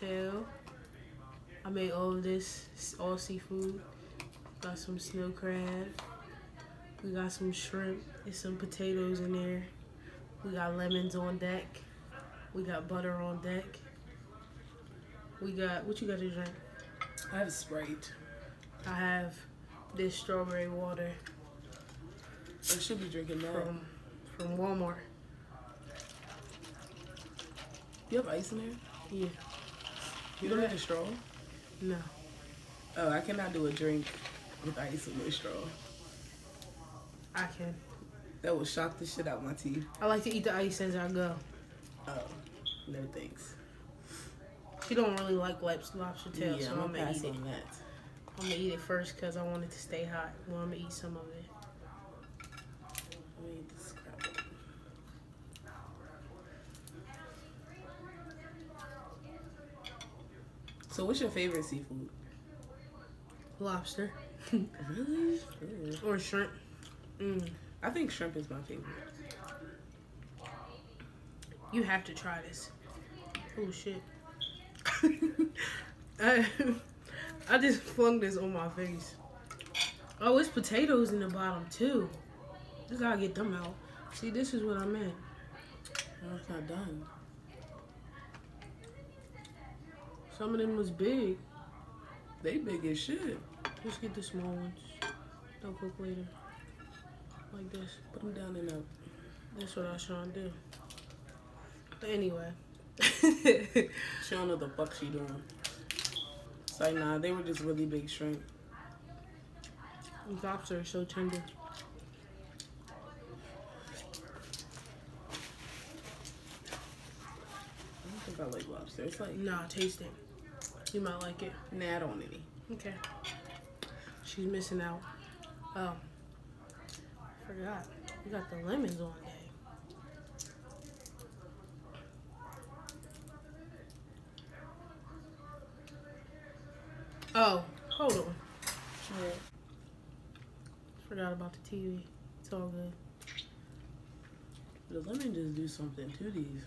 tail. I made all of this. It's all seafood. Got some snow crab. We got some shrimp and some potatoes in there. We got lemons on deck. We got butter on deck. We got, what you got to drink? I have Sprite. I have this strawberry water. I should be drinking that. From Walmart. You have ice in there? Yeah. You don't have a straw? No. Oh, I cannot do a drink with ice and no straw. I can. That would shock the shit out my teeth. I like to eat the ice as I go. Oh, no thanks. She don't really like lobster tail, Yeah, so I'm I'm gonna gonna pass eat it. on that. I'm gonna eat it first because I want it to stay hot. Well, I'm gonna eat some of it. Let me eat this crab. So what's your favorite seafood? Lobster. Really? Ooh. Or shrimp. I think shrimp is my favorite. You have to try this. Oh shit. I just flung this on my face. Oh, it's potatoes in the bottom too. Just gotta get them out. See, this is what I meant. Oh, it's not done. Some of them was big. They big as shit. Just get the small ones. They'll cook later. Like this. Put them down and up. That's what I was trying to do. But anyway. She don't know the fuck she doing. It's like, nah, they were just really big shrimp. Lobster is so tender. I don't think I like lobster. It's like, Nah, taste it. You might like it. nah, I don't want any. Okay. She's missing out. Oh. Forgot. We got the lemons on there. Oh, hold on. Yeah. Forgot about the TV. It's all good. But let me just do something to these.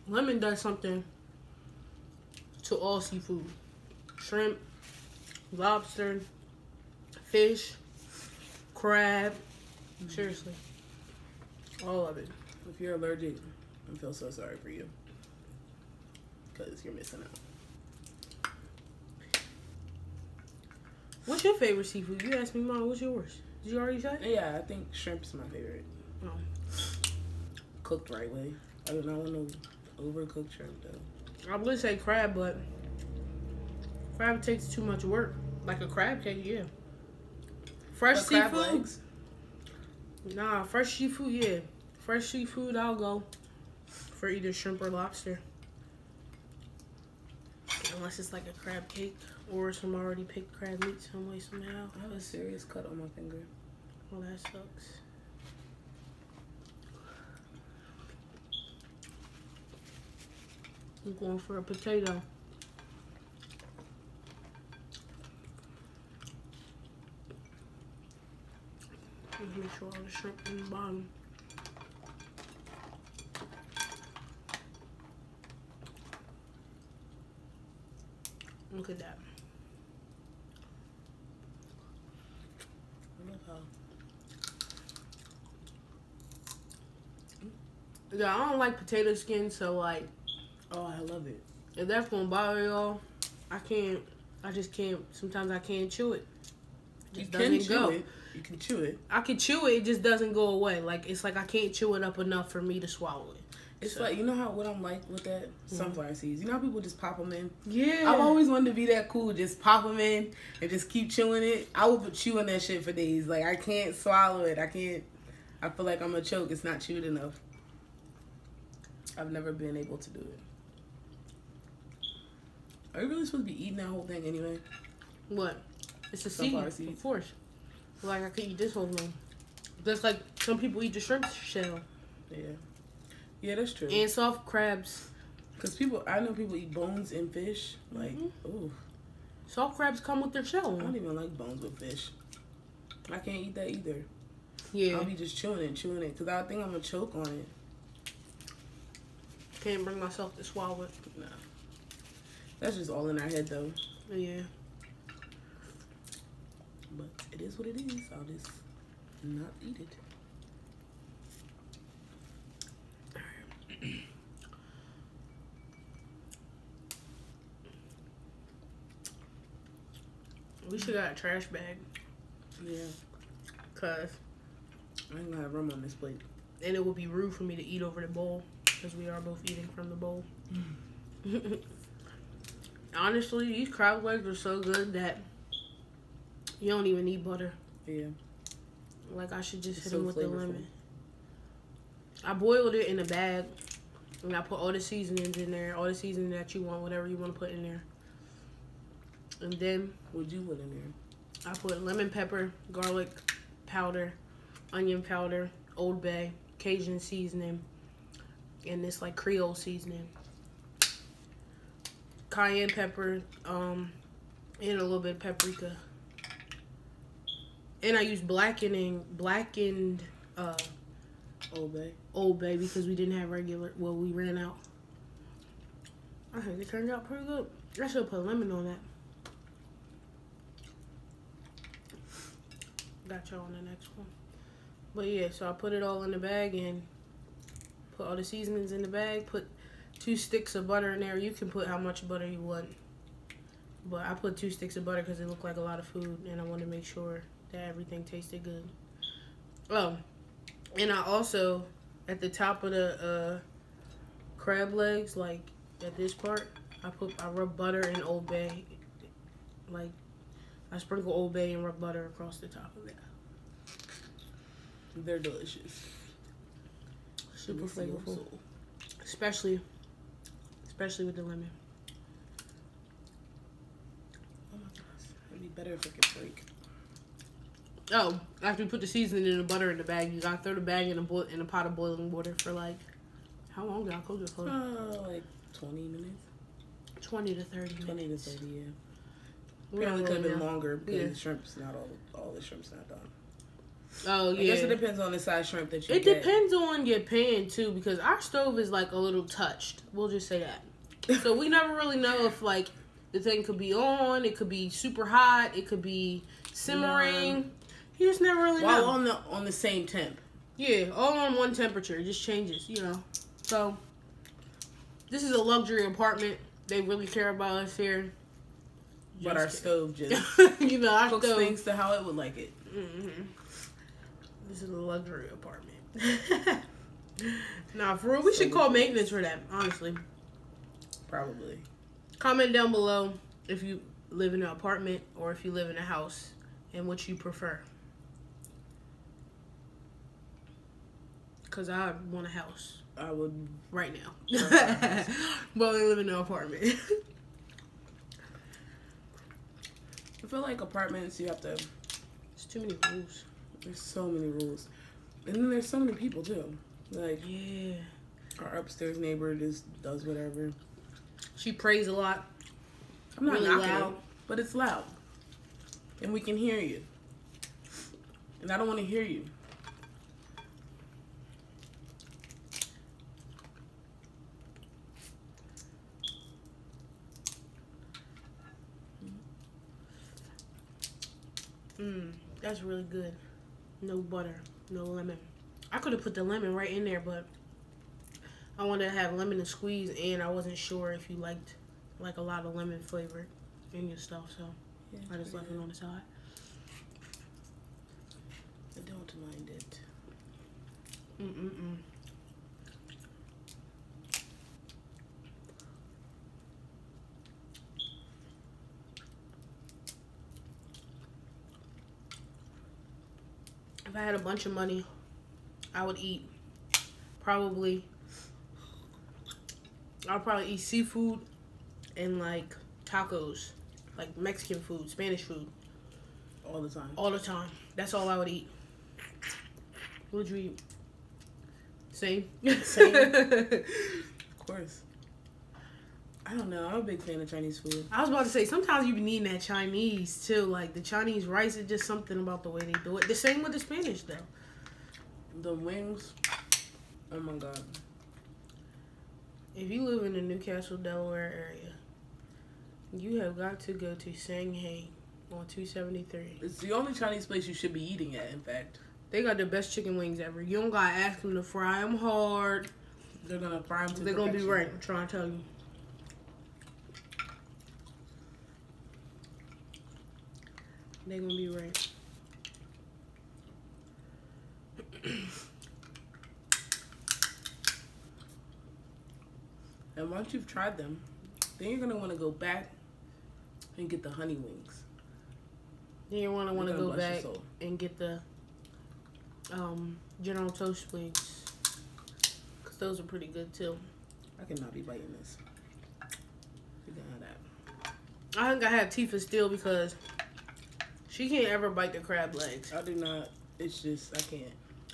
Lemon does something to all seafood. Shrimp, lobster, fish, crab. Seriously. All of it. If you're allergic, I feel so sorry for you. Because you're missing out. What's your favorite seafood? You asked me, Mom, what's yours? Did you already say? Yeah, I think shrimp's my favorite. Oh. Cooked right way. I don't want no overcooked shrimp though. I would say crab, but crab takes too much work. Like a crab cake, yeah. Fresh But crab seafood? legs? Nah, fresh seafood, yeah. Fresh seafood, I'll go for either shrimp or lobster. Unless it's like a crab cake or some already picked crab meat some way, somehow. I have a serious cut on my finger. Well, that sucks. I'm going for a potato. Let's make sure all the shrimp in the bottom. Look at that. Yeah, I don't like potato skin, so like, Oh, I love it. if that's gonna bother y'all, I just can't, sometimes I can't chew it. It You just can doesn't chew go. it. You can chew it. I can chew it, it just doesn't go away. Like, it's like I can't chew it up enough for me to swallow it. It's So- like, you know how what I'm like with that? Sunflower seeds. You know how people just pop them in? Yeah. I've always wanted to be that cool. Just pop them in and just keep chewing it. I would be chewing that shit for days. Like, I can't swallow it. I feel like I'm going to choke. It's not chewed enough. I've never been able to do it. Are you really supposed to be eating that whole thing anyway? What? It's a seed, Sunflower seed. of course. Like, I could eat this whole thing. That's like some people eat the shrimp shell. Yeah. Yeah, that's true. And soft crabs. Because I know people eat bones in fish. Like, ooh. Soft crabs come with their shell I don't on. even like bones with fish. I can't eat that either. Yeah. I'll be just chewing it, because I think I'm going to choke on it. Can't bring myself to swallow it. Nah. That's just all in our head, though. Yeah. But it is what it is. I'll just not eat it. We should got a trash bag. Yeah. Cause I ain't gonna have room on this plate. and it would be rude for me to eat over the bowl because we are both eating from the bowl. Honestly, these crab legs are so good that you don't even need butter. Yeah. Like, I should just It's hit so them with the flavorful. lemon. I boiled it in a bag, and I put all the seasonings in there, all the seasoning that you want, whatever you want to put in there. And then What'd you put in there? I put lemon pepper, garlic powder, onion powder, Old Bay, Cajun seasoning, and this like Creole seasoning. Cayenne pepper, and a little bit of paprika. And I used blackened Old Bay because we didn't have regular, well, we ran out. I think it turned out pretty good. I should put lemon on that. Got y'all on the next one. But yeah, so I put it all in the bag and put all the seasonings in the bag. Put 2 sticks of butter in there. You can put how much butter you want. But I put 2 sticks of butter because it looked like a lot of food. And I wanted to make sure that everything tasted good. Oh, and I also, at the top of the crab legs, like at this part, I rub butter and Old Bay. Like, I sprinkle Old Bay and rub butter across the top of it. They're delicious. Super flavorful. Especially with the lemon. Oh my gosh. It'd be better if it could break. Oh, after you put the seasoning and the butter in the bag, you gotta throw the bag in a pot of boiling water for like, how long did I cook it for? Like 20 minutes. 20 to 30 minutes. 20 to 30, yeah. We Apparently don't could have really been know. longer because Yeah. the shrimp's not all the shrimp's not done. Oh, yeah. I guess it depends on the size shrimp that you It get. depends on your pan too, because our stove is like a little touched. We'll just say that. So we never really know if like the thing could be on, it could be super hot, it could be simmering. You just never really know. While on the same temp. Yeah, all on one temperature. It just changes, you know. So this is a luxury apartment. They really care about us here. But our stove just you know, our cooks stove. things to how it would like it. Mm-hmm. This is a luxury apartment. Nah, for real, we should call maintenance for that, honestly. Probably. Comment down below if you live in an apartment or if you live in a house and what you prefer. Because I want a house I would. right now. But I live in an apartment. I feel like apartments, you have to. It's too many rules. There's so many rules. And then there's so many people, too. Like, Yeah. our upstairs neighbor just does whatever. She prays a lot. I'm not Really knocking loud. it, but it's loud. And we can hear you. And I don't want to hear you. That's really good. No butter, no lemon. I could have put the lemon right in there, but I wanted to have lemon and squeeze, and I wasn't sure if you liked like a lot of lemon flavor in your stuff, so Yeah, I just left it on the side. I don't mind it. If I had a bunch of money, I would eat probably. I'll probably eat seafood and like tacos, like Mexican food, Spanish food, All the time. all the time. That's all I would eat. What would you eat? Same. Same. Of course. I don't know. I'm a big fan of Chinese food. I was about to say, sometimes you be needing that Chinese, too. Like, the Chinese rice is just something about the way they do it. The same with the Spanish, though. The wings, oh my God. If you live in the Newcastle, Delaware area, you have got to go to Sanghang on 273. It's the only Chinese place you should be eating at, in fact. They got the best chicken wings ever. You don't gotta ask them to fry them hard. They're gonna fry them to They're gonna be right. I'm trying to tell you. They're gonna be right. And once you've tried them, then you're gonna want to go back and get the honey wings. Then you want to go back and get the General Toast wings, because those are pretty good too. I cannot be biting this. You can have that. I think I had Tifa still because she can't ever bite the crab legs. I do not. It's just, I can't.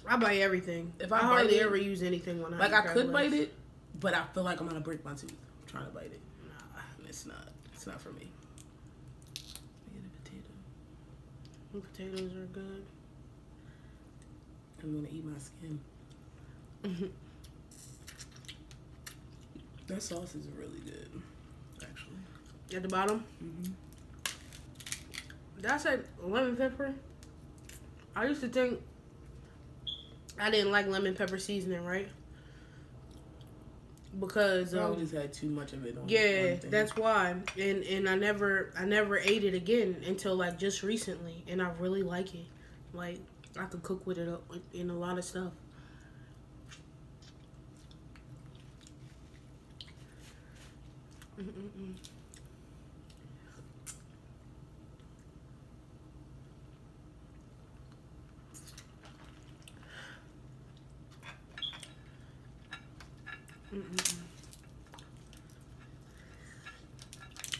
I bite everything. If I I hardly bite it, ever use anything when I like, eat I crab could legs. bite it, but I feel like I'm gonna break my tooth trying to bite it. Nah, it's not. It's not for me. Get a potato. The potatoes are good. I'm gonna eat my skin. That sauce is really good, actually. At the bottom? Did I say lemon pepper? I used to think I didn't like lemon pepper seasoning, right? Because I just had too much of it on. Yeah, that's why. And I never ate it again until like just recently, and I really like it. Like, I could cook with it in a lot of stuff.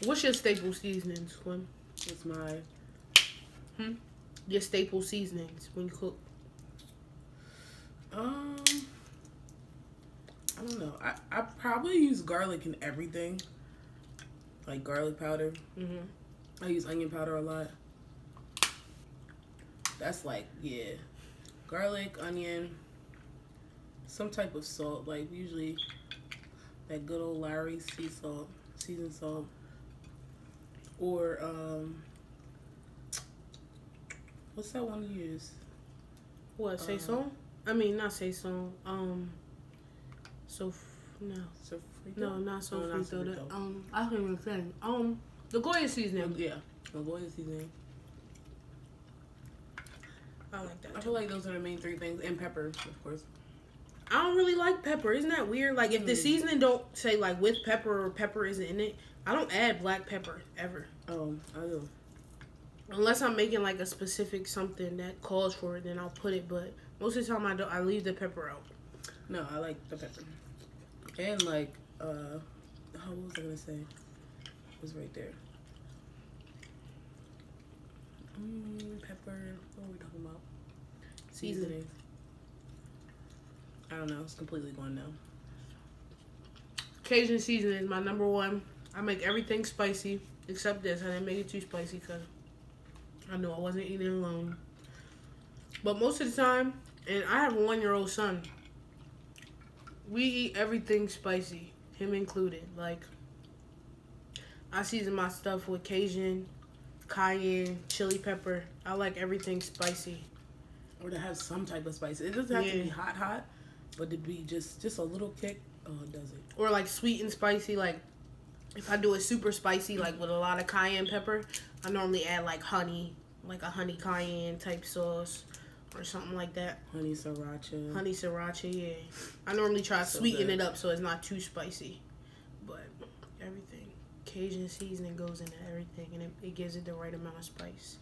What's your staple seasonings, Quinn? It's my your staple seasonings when you cook. I don't know. I probably use garlic in everything. Like garlic powder. I use onion powder a lot. That's like, yeah. Garlic, onion, some type of salt. Like usually that good old Lawry's sea salt, seasoned salt. Or what's that one you use? What, saison? I mean, not saison. No, Sofrito? no, not sofrito. Sofrito. I can't even think. The Goya seasoning. Yeah, the Goya seasoning. I like that. I feel like those are the main three things, and pepper, of course. I don't really like pepper. Isn't that weird? Like, if the seasoning don't say like with pepper or pepper isn't in it, I don't add black pepper ever. Oh, I do. Unless I'm making like a specific something that calls for it, then I'll put it. But most of the time, I don't. I leave the pepper out. No, I like the pepper. And like, what was I gonna say? It was right there. Pepper. What are we talking about? Seasoning. I don't know. It's completely gone now. Cajun seasoning is my number one. I make everything spicy except this. I didn't make it too spicy because I knew I wasn't eating alone. But most of the time, and I have a 1-year-old son, we eat everything spicy, him included. Like, I season my stuff with Cajun, cayenne, chili pepper. I like everything spicy. Or to have some type of spice. It doesn't have to be hot, but to be just a little kick. Oh, it does it. Or like sweet and spicy. Like, if I do it super spicy, like with a lot of cayenne pepper, I normally add like honey, like a honey cayenne type sauce or something like that. Honey sriracha. Honey sriracha, yeah. I normally try to sweeten it up so it's not too spicy. But everything, Cajun seasoning goes into everything, and it gives it the right amount of spice.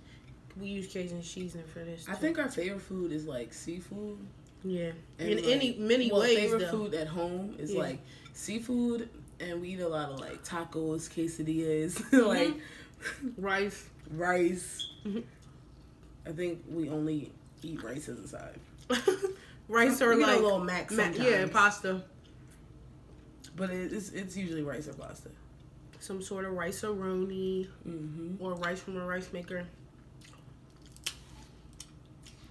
We use Cajun seasoning for this too. I think our favorite food is like seafood. Yeah. And in like, many ways, favorite though. Food at home is like seafood, and we eat a lot of like tacos, quesadillas, like rice. I think we only eat rice as a side. Rice or we like a little mac sometimes. Yeah, pasta. But it's usually rice or pasta. some sort of rice-a-roni or rice from a rice maker.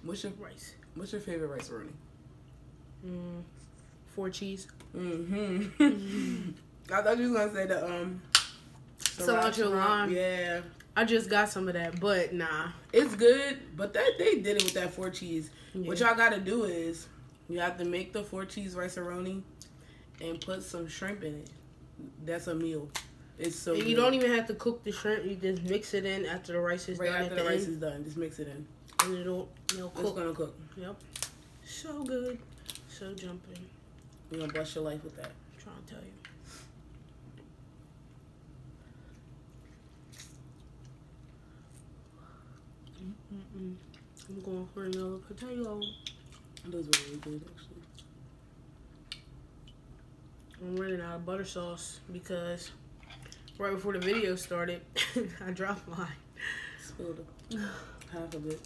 What's your favorite rice-a-roni? 4 cheese. I thought you was gonna say the cilantro lime. Yeah. I just got some of that, but nah. It's good, but they did it with that 4 cheese. Yeah. What y'all gotta do is you have to make the 4 cheese rice-a-roni and put some shrimp in it. That's a meal. It's so good. You don't even have to cook the shrimp. You just mix it in after the rice is done. Right after the rice is done, just mix it in. And it'll cook. It's gonna cook. Yep. So good. So jumping. You're gonna bless your life with that. I'm trying to tell you. I'm going for another potato. Those are really good, actually. I'm running out of butter sauce because right before the video started, I dropped mine. Spilled half of it.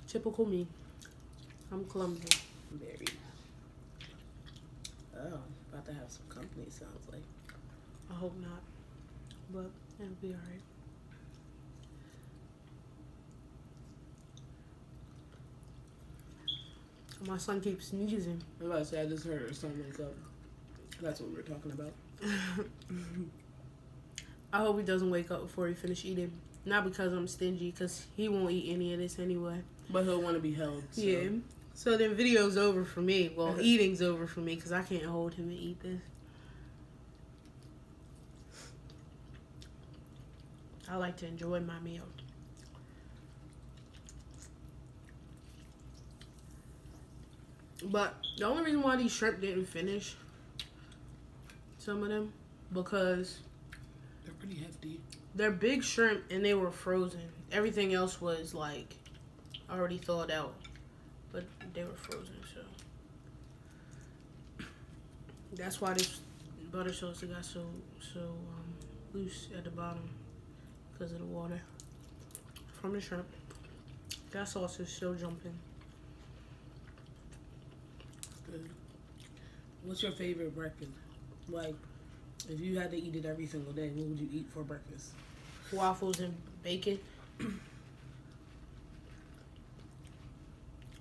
Typical me. I'm clumsy. Very. Oh, about to have some company, sounds like. I hope not, but it'll be alright. My son keeps sneezing. I'm about to say, I just heard her son wake up. That's what we were talking about. I hope he doesn't wake up before he finish eating. Not because I'm stingy, because he won't eat any of this anyway. But he'll want to be held. So. Yeah. So then video's over for me. Well, eating's over for me because I can't hold him and eat this. I like to enjoy my meal. But the only reason why these shrimp didn't finish, some of them, because they're pretty hefty. They're big shrimp and they were frozen. Everything else was like already thawed out, but they were frozen. So that's why this butter sauce got so loose at the bottom because of the water from the shrimp. That sauce is still jumping. Good. What's your favorite breakfast? Like, if you had to eat it every single day, what would you eat for breakfast? Waffles and bacon.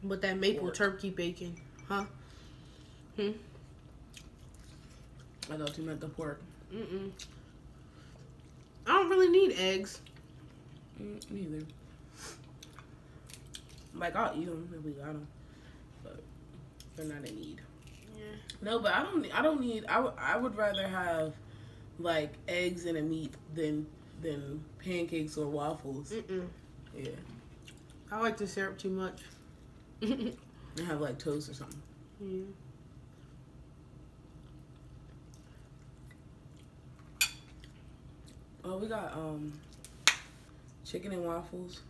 But that maple turkey bacon, huh? I thought you meant the pork. I don't really need eggs. Me either. Like, I'll eat them if we got them, but they're not a need. Yeah. No, but I don't need. I would rather have like eggs and a meat than pancakes or waffles. Yeah. I like the syrup too much. And have like toast or something. Yeah. Oh, we got chicken and waffles.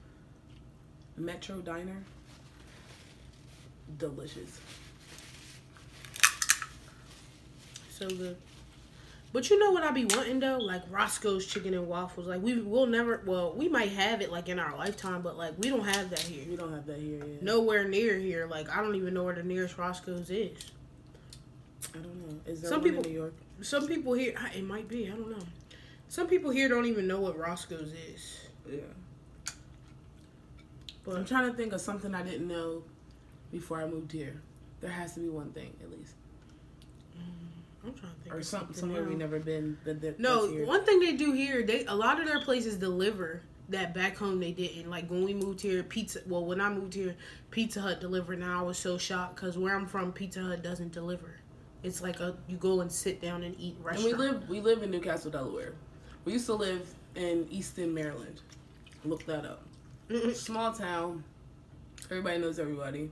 Metro Diner. Delicious. So good. But you know what I be wanting though? Like Roscoe's chicken and waffles. Like we'll never, well, we might have it like in our lifetime, but like we don't have that here. We don't have that here yet. Nowhere near here. Like I don't even know where the nearest Roscoe's is. I don't know. Is there one in New York? Some people here, it might be, I don't know. Some people here don't even know what Roscoe's is. Yeah. But I'm trying to think of something I didn't know before I moved here. There has to be one thing at least. I'm trying to think. Or somewhere we never been. No, one thing they do here, a lot of their places deliver that back home they didn't. Like when we moved here, when I moved here, Pizza Hut delivered, and I was so shocked because where I'm from, Pizza Hut doesn't deliver. It's like you go and sit down and eat restaurant. And we live in Newcastle, Delaware. We used to live in Easton, Maryland. Look that up. Small town. Everybody knows everybody.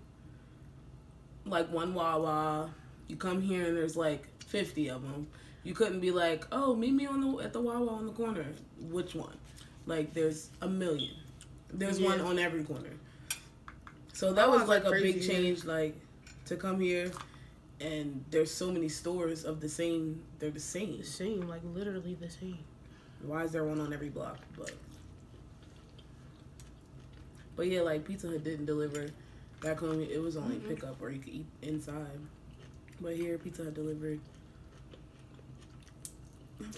Like one Wawa. You come here and there's like 50 of them. You couldn't be like, oh, meet me at the Wawa on the corner. Which one? Like there's a million. There's one on every corner. So that was like a big change, like to come here. And there's so many stores of the same. They're the same. The same, like literally the same. Why is there one on every block? But yeah, like Pizza Hut didn't deliver back home. It was only pickup or you could eat inside. But here, Pizza Hut delivered.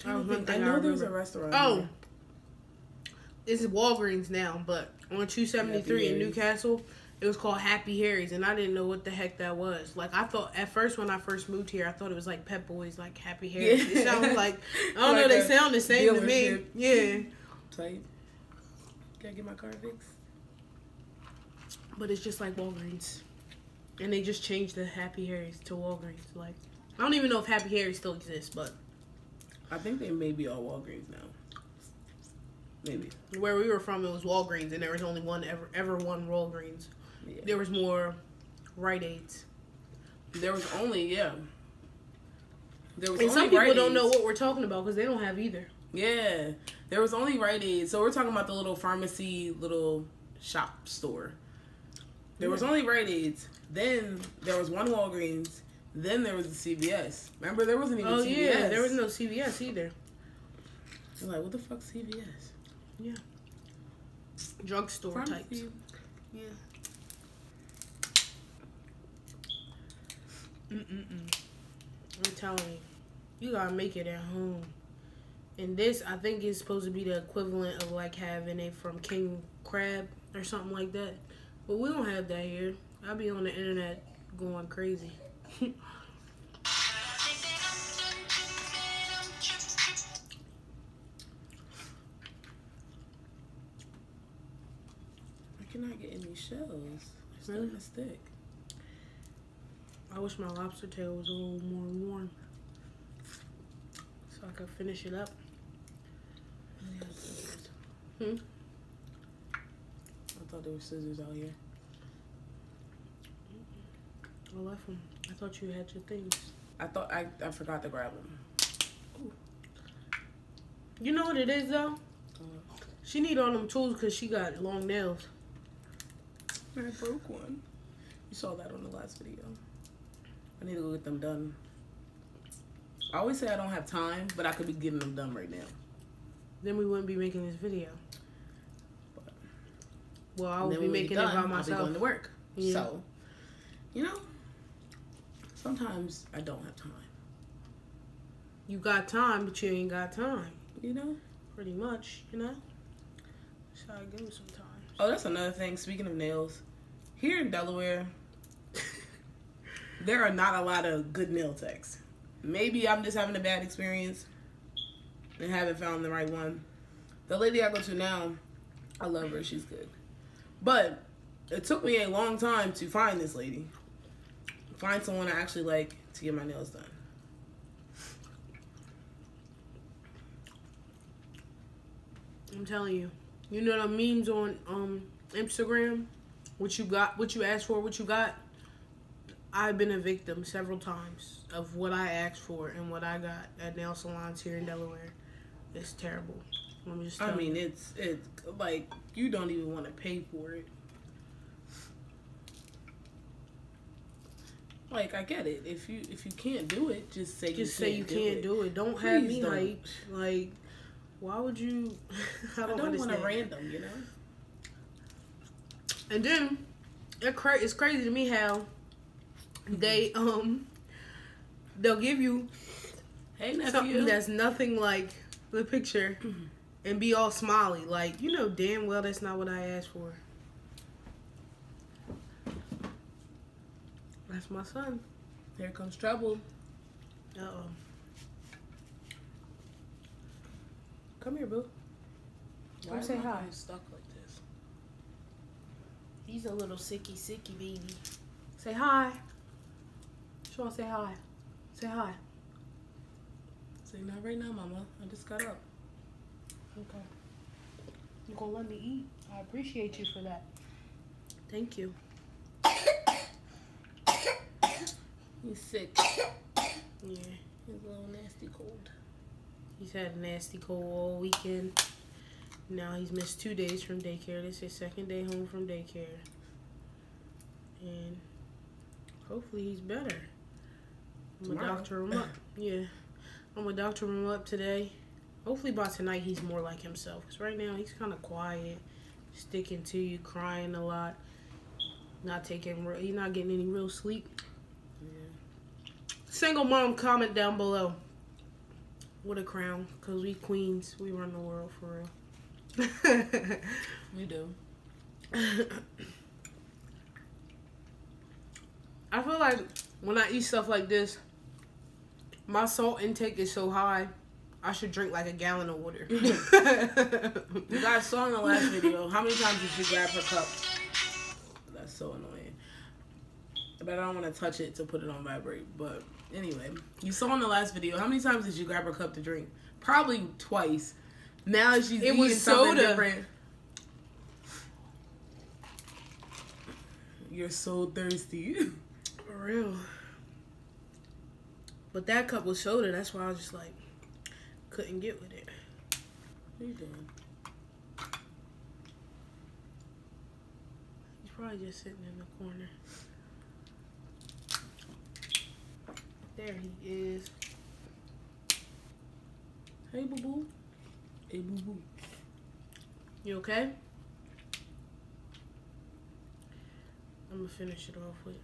I know there's a restaurant. Oh, here. it's Walgreens now, but on 273 in Newcastle, it was called Happy Harry's, and I didn't know what the heck that was. Like, I thought, at first when I first moved here, I thought it was like Pep Boys, like Happy Harry's. Yeah. It sounds like, I don't know, they sound the same to me. Yeah. Type. Can I get my car fixed? But it's just like Walgreens. And they just changed the Happy Harry's to Walgreens. Like, I don't even know if Happy Harry's still exists, but I think they may be all Walgreens now. Maybe. Where we were from, it was Walgreens, and there was only one ever one Walgreens. Yeah. There was more Rite Aids. There was only, There was and only some people Rite don't Aids. know what we're talking about because they don't have either. Yeah. There was only Rite Aid. So we're talking about the little pharmacy, little shop store. There was only Rite Aids. Then there was one Walgreens. Then there was the CVS. Remember, there wasn't even CVS. Oh, yeah. There was no CVS either. I'm like, what the fuck's CVS? Yeah. Drugstore Pharmacy. types. Yeah. I'm telling you, you gotta make it at home. And this, I think, is supposed to be the equivalent of like having it from King Crab or something like that. But we don't have that here. I'll be on the internet going crazy. I cannot get any shells. It's starting to stick. I wish my lobster tail was a little more warm so I could finish it up. I thought there were scissors out here. I left them. I thought you had your things. I forgot to grab them. Ooh. You know what it is though? She need all them tools because she got long nails. I broke one. You saw that on the last video. I need to go get them done. I always say I don't have time, but I could be getting them done right now. Then we wouldn't be making this video. But, well, I would be making it by myself. I'll be going to work. Yeah. So, you know, sometimes I don't have time. You got time, but you ain't got time. You know? Pretty much, you know? That's how it goes sometimes. Oh, that's another thing. Speaking of nails, here in Delaware, there are not a lot of good nail techs. Maybe I'm just having a bad experience and haven't found the right one. The lady I go to now, I love her. She's good. But it took me a long time to find this lady. Find someone I actually like to get my nails done. I'm telling you. You know the memes on Instagram? What you got, what you asked for, what you got? I've been a victim several times of what I asked for and what I got at nail salons here in Delaware. It's terrible. Let me just tell you. It's like you don't even want to pay for it. Like, I get it. If you can't do it, just say you can't do it. Don't have me like why would you? I don't want a random, you know. And then it's crazy to me how they they'll give you something that's nothing like the picture and be all smiley, like, you know damn well that's not what I asked for. That's my son. Here comes trouble. Uh-oh. Come here, boo. Come say hi. Stuck like this. He's a little sicky baby. Say hi. Sean, say hi. Say hi. Say not right now, mama. I just got up. Okay. You gonna let me eat? I appreciate you for that. Thank you. He's sick. Yeah. He's a little nasty cold. He's had a nasty cold all weekend. Now he's missed 2 days from daycare. This is his second day home from daycare. And hopefully he's better. I'm gonna doctor him up. Yeah. I'm gonna doctor him up today. Hopefully by tonight he's more like himself. Because right now he's kind of quiet. Sticking to you, crying a lot. He's not getting any real sleep. Yeah. Single mom, comment down below. with a crown, because we queens. We run the world for real. We do. I feel like when I eat stuff like this, my salt intake is so high, I should drink like a gallon of water. You guys saw in the last video, how many times did she grab her cup? That's so annoying. But I don't want to touch it to put it on vibrate. But anyway, you saw in the last video, how many times did you grab her cup to drink? Probably twice. Now she's eating something different. You're so thirsty. For real. But that cup was soda. That's why I was just like, couldn't get with it. What are you doing? He's probably just sitting in the corner. There he is. Hey, boo-boo. Hey, boo-boo. You okay? I'm gonna finish it off with.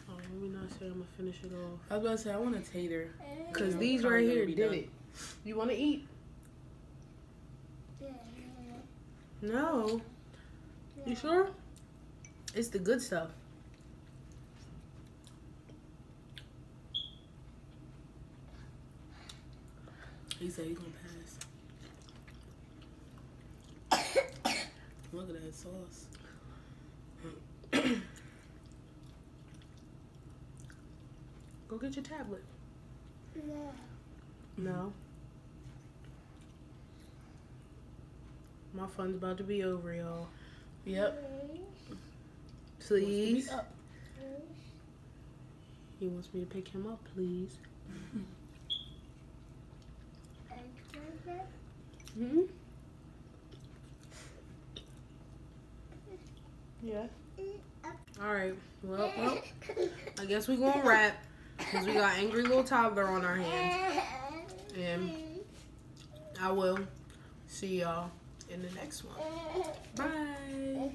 Let me not say I'm gonna finish it off. I was about to say, I want a tater. Cause these right here did it. You wanna eat? No. You sure? It's the good stuff. He said he's gonna pass. Look at that sauce. Go get your tablet. No. No. My fun's about to be over, y'all. Yep. Please. Up. He wants me to pick him up, please. Hmm? Yeah. Alright. Well, I guess we're gonna wrap. Because we got angry little toddler on our hands. And I will see y'all in the next one. Bye.